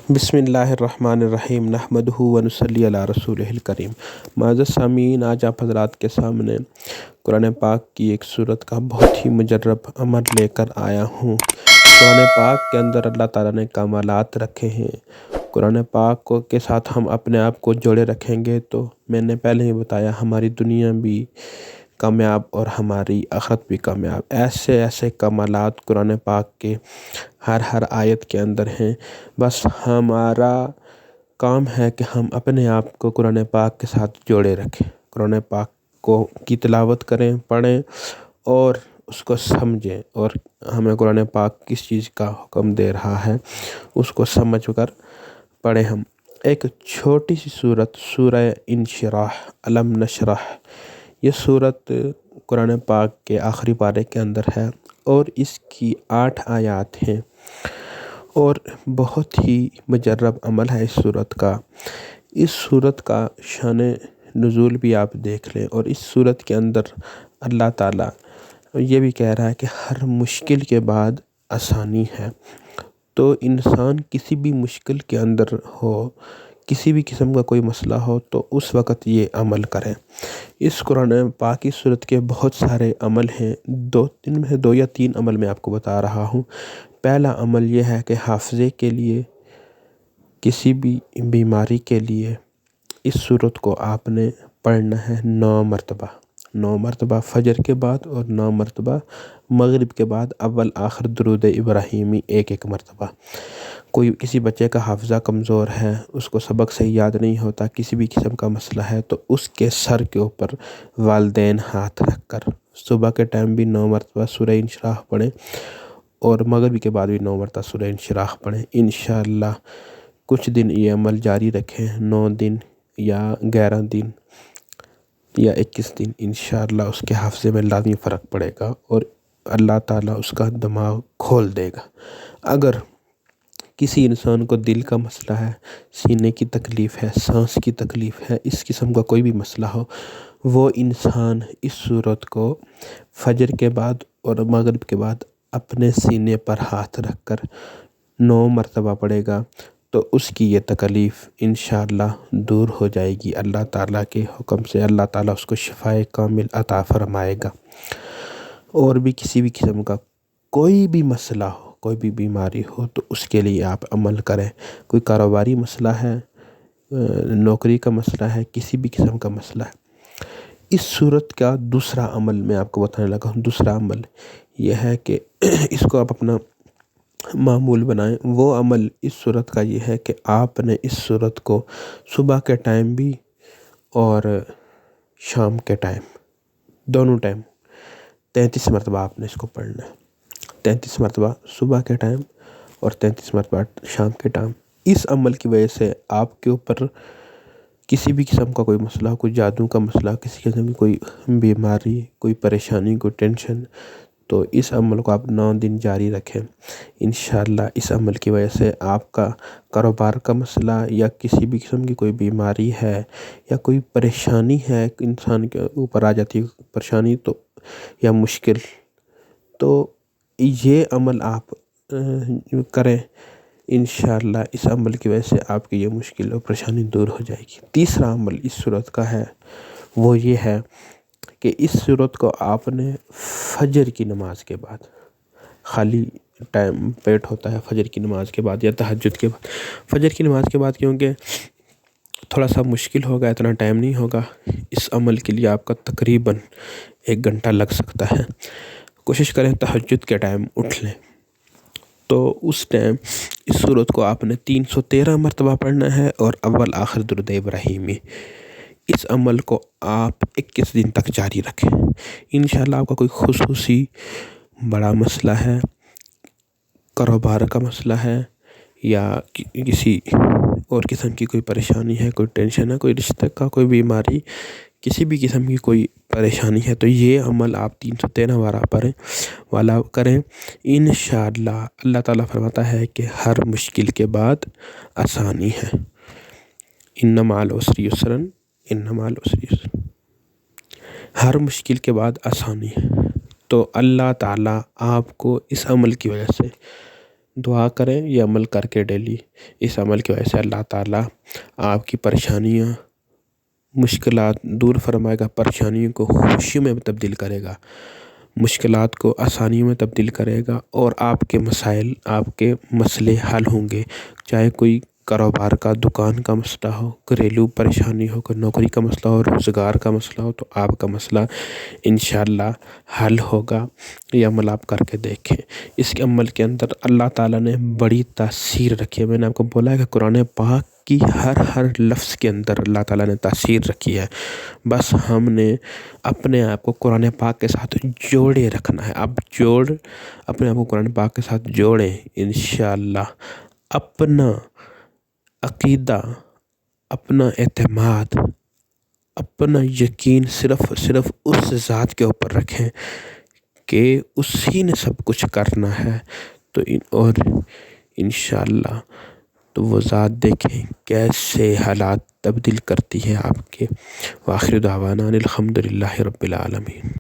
بسم اللہ الرحمن الرحیم نحمدہ ونصلی علی رسولہ الکریم۔ معزز سامعین، آج آپ حضرات کے سامنے قرآن پاک کی ایک صورت کا بہت ہی مجرب عمل لے کر آیا ہوں۔ قرآن پاک کے اندر اللہ تعالیٰ نے کمالات رکھے ہیں۔ قرآن پاک کے ساتھ ہم اپنے آپ کو جوڑے رکھیں گے تو میں نے پہلے ہی بتایا ہماری دنیا بھی کامیاب اور ہماری آخرت بھی کامیاب۔ ایسے کمالات قرآن پاک کے ہر آیت کے اندر ہیں۔ بس ہمارا کام ہے کہ ہم اپنے آپ کو قرآن پاک کے ساتھ جوڑے رکھیں، قرآن پاک کی تلاوت کریں، پڑھیں اور اس کو سمجھیں، اور ہمیں قرآن پاک کس چیز کا حکم دے رہا ہے اس کو سمجھ کر پڑھیں۔ ہم ایک چھوٹی سی صورت، سورہ انشراح، علم نشرح، یہ صورت قرآن پاک کے آخری پارے کے اندر ہے اور اس کی 8 آیات ہیں اور بہت ہی مجرب عمل ہے اس صورت کا۔ اس صورت کا شان نزول بھی آپ دیکھ لیں، اور اس صورت کے اندر اللہ تعالیٰ یہ بھی کہہ رہا ہے کہ ہر مشکل کے بعد آسانی ہے۔ تو انسان کسی بھی مشکل کے اندر ہو، کسی بھی قسم کا کوئی مسئلہ ہو تو اس وقت یہ عمل کریں۔ اس قرآن پاک کی صورت کے بہت سارے عمل ہیں، ان میں سے 2 یا 3 عمل میں آپ کو بتا رہا ہوں۔ پہلا عمل یہ ہے کہ حافظے کے لیے، کسی بھی بیماری کے لیے اس صورت کو آپ نے پڑھنا ہے 9 مرتبہ فجر کے بعد، اور 9 مرتبہ مغرب کے بعد، اول آخر درود ابراہیمی 1 مرتبہ۔ کسی بچے کا حافظہ کمزور ہے، اس کو سبق سے یاد نہیں ہوتا، کسی بھی قسم کا مسئلہ ہے تو اس کے سر کے اوپر والدین ہاتھ رکھ کر صبح کے ٹائم بھی 9 مرتبہ سورہ انشراح پڑھیں اور مغرب کے بعد بھی 9 مرتبہ سورہ انشراح پڑھیں۔ انشاءاللہ کچھ دن یہ عمل جاری رکھیں، 9 دن یا 11 دن یا 21 دن، انشاءاللہ اس کے حافظے میں لازمی فرق پڑے گا اور اللہ تعالیٰ اس کا دماغ کھول دے گا۔ اگر کسی انسان کو دل کا مسئلہ ہے، سینے کی تکلیف ہے، سانس کی تکلیف ہے، اس قسم کا کوئی بھی مسئلہ ہو، وہ انسان اس صورت کو فجر کے بعد اور مغرب کے بعد اپنے سینے پر ہاتھ رکھ کر 9 مرتبہ پڑھے گا تو اس کی یہ تکلیف انشاءاللہ دور ہو جائے گی۔ اللہ تعالیٰ کے حکم سے اللہ تعالیٰ اس کو شفائے کامل عطا فرمائے گا۔ اور بھی کسی بھی قسم کا کوئی بھی مسئلہ ہو، کوئی بھی بیماری ہو تو اس کے لیے آپ عمل کریں۔ کوئی کاروباری مسئلہ ہے، نوکری کا مسئلہ ہے، کسی بھی قسم کا مسئلہ ہے، اس صورت کا دوسرا عمل میں آپ کو بتانے لگا ہوں۔ دوسرا عمل یہ ہے کہ اس کو آپ اپنا معمول بنائیں۔ وہ عمل اس صورت کا یہ ہے کہ آپ نے اس صورت کو صبح کے ٹائم بھی اور شام کے ٹائم، دونوں ٹائم 33 مرتبہ آپ نے اس کو پڑھنا ہے۔ 33 مرتبہ صبح کے ٹائم اور 33 مرتبہ شام کے ٹائم۔ اس عمل کی وجہ سے آپ کے اوپر کسی بھی قسم کا کوئی مسئلہ، کوئی جادو کا مسئلہ، کسی قسم کی کوئی بیماری، کوئی پریشانی، کوئی ٹینشن، تو اس عمل کو آپ 9 دن جاری رکھیں۔ انشاءاللہ اس عمل کی وجہ سے آپ کا کاروبار کا مسئلہ یا کسی بھی قسم کی کوئی بیماری ہے یا کوئی پریشانی ہے، انسان کے اوپر آ جاتی ہے پریشانی تو یا مشکل، تو یہ عمل آپ کریں۔ انشاءاللہ اس عمل کی وجہ سے آپ کی یہ مشکل اور پریشانی دور ہو جائے گی۔ تیسرا عمل اس صورت کا ہے وہ یہ ہے کہ اس صورت کو آپ نے فجر کی نماز کے بعد، خالی ٹائم پیٹ ہوتا ہے فجر کی نماز کے بعد یا تہجد کے بعد، فجر کی نماز کے بعد، کیونکہ تھوڑا سا مشکل ہوگا، اتنا ٹائم نہیں ہوگا، اس عمل کے لیے آپ کا تقریباً 1 گھنٹہ لگ سکتا ہے۔ کوشش کریں تہجد کے ٹائم اٹھ لیں، تو اس ٹائم اس صورت کو آپ نے 313 مرتبہ پڑھنا ہے اور اول آخر درود ابراہیمی۔ اس عمل کو آپ 21 دن تک جاری رکھیں۔ انشاءاللہ آپ کا کوئی خصوصی بڑا مسئلہ ہے، کاروبار کا مسئلہ ہے یا کسی اور قسم کی کوئی پریشانی ہے، کوئی ٹینشن ہے، کوئی رشتے کا کوئی بیماری، کسی بھی قسم کی کوئی پریشانی ہے، تو یہ عمل آپ 313 والا کریں۔ انشاءاللہ اللہ تعالیٰ فرماتا ہے کہ ہر مشکل کے بعد آسانی ہے۔ ان مع العسر یسرا، ان مع العسر یسرا، ہر مشکل کے بعد آسانی ہے۔ تو اللہ تعالیٰ آپ کو اس عمل کی وجہ سے دعا کریں، یہ عمل کر کے ڈیلی، اس عمل کی وجہ سے اللہ تعالیٰ آپ کی پریشانیاں، مشکلات دور فرمائے گا، پریشانیوں کو خوشی میں تبدیل کرے گا، مشکلات کو آسانیوں میں تبدیل کرے گا، اور آپ کے مسائل، آپ کے مسئلے حل ہوں گے۔ چاہے کوئی کاروبار کا، دکان کا مسئلہ ہو، گھریلو پریشانی ہو، کوئی نوکری کا مسئلہ ہو، روزگار کا مسئلہ ہو، تو آپ کا مسئلہ انشاءاللہ حل ہوگا۔ یہ عمل آپ کر کے دیکھیں۔ اس کے عمل کے اندر اللہ تعالیٰ نے بڑی تاثیر رکھی ہے۔ میں نے آپ کو بولا ہے کہ قرآن پاک کی ہر لفظ کے اندر اللہ تعالیٰ نے تاثیر رکھی ہے۔ بس ہم نے اپنے آپ کو قرآن پاک کے ساتھ جوڑے رکھنا ہے۔ اپنے آپ کو قرآن پاک کے ساتھ جوڑیں، انشاءاللہ اپنا عقیدہ، اپنا اعتماد، اپنا یقین صرف اس ذات کے اوپر رکھیں کہ اسی نے سب کچھ کرنا ہے، اور انشاءاللہ تو وہ ذات دیکھیں کیسے حالات تبدیل کرتی ہے آپ کے۔ وآخر دعوانا الحمدللہ رب العالمین۔